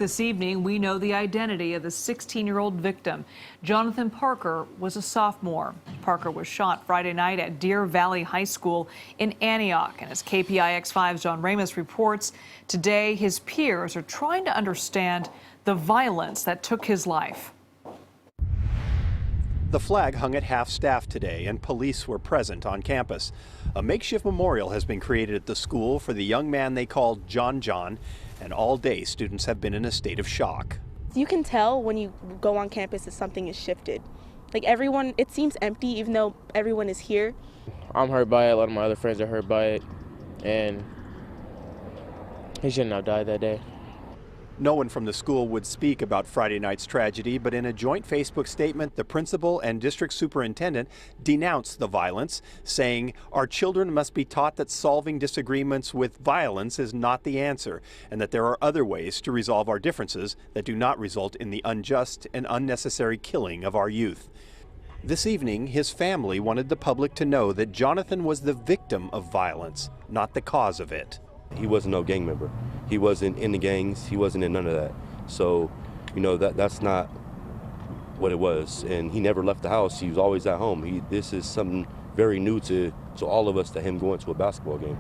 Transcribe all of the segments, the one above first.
this evening, we know the identity of the 16-year-old victim. Jonathan Parker was a sophomore. Parker was shot Friday night at Deer Valley High School in Antioch. And as KPIX5's John Ramos reports, today his peers are trying to understand the violence that took his life. The flag hung at half-staff today, and police were present on campus. A makeshift memorial has been created at the school for the young man they called John, and all day students have been in a state of shock. You can tell when you go on campus that something has shifted. Like everyone, it seems empty even though everyone is here. I'm hurt by it, a lot of my other friends are hurt by it, and he shouldn't have died that day. No one from the school would speak about Friday night's tragedy, but in a joint Facebook statement, the principal and district superintendent denounced the violence, saying, "Our children must be taught that solving disagreements with violence is not the answer, and that there are other ways to resolve our differences that do not result in the unjust and unnecessary killing of our youth." This evening, his family wanted the public to know that Jonathan was the victim of violence, not the cause of it. He wasn't no gang member. He wasn't in the gangs. He wasn't in none of that. So, you know, that's not what it was. And he never left the house. He was always at home. This is something very new to all of us, to him going to a basketball game.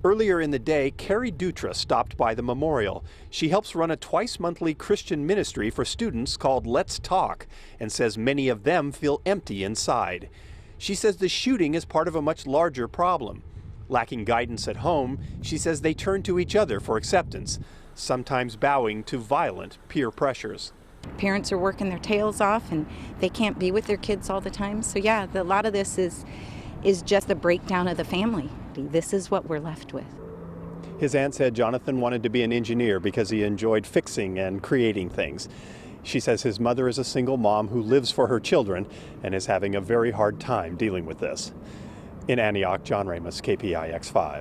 Earlier in the day, Carrie Dutra stopped by the memorial. She helps run a twice-monthly Christian ministry for students called Let's Talk, and says many of them feel empty inside. She says the shooting is part of a much larger problem. Lacking guidance at home, she says they turn to each other for acceptance, sometimes bowing to violent peer pressures. Parents are working their tails off and they can't be with their kids all the time. So yeah, a lot of this is just the breakdown of the family. This is what we're left with. His aunt said Jonathan wanted to be an engineer because he enjoyed fixing and creating things. She says his mother is a single mom who lives for her children and is having a very hard time dealing with this. In Antioch, John Ramos, KPIX 5.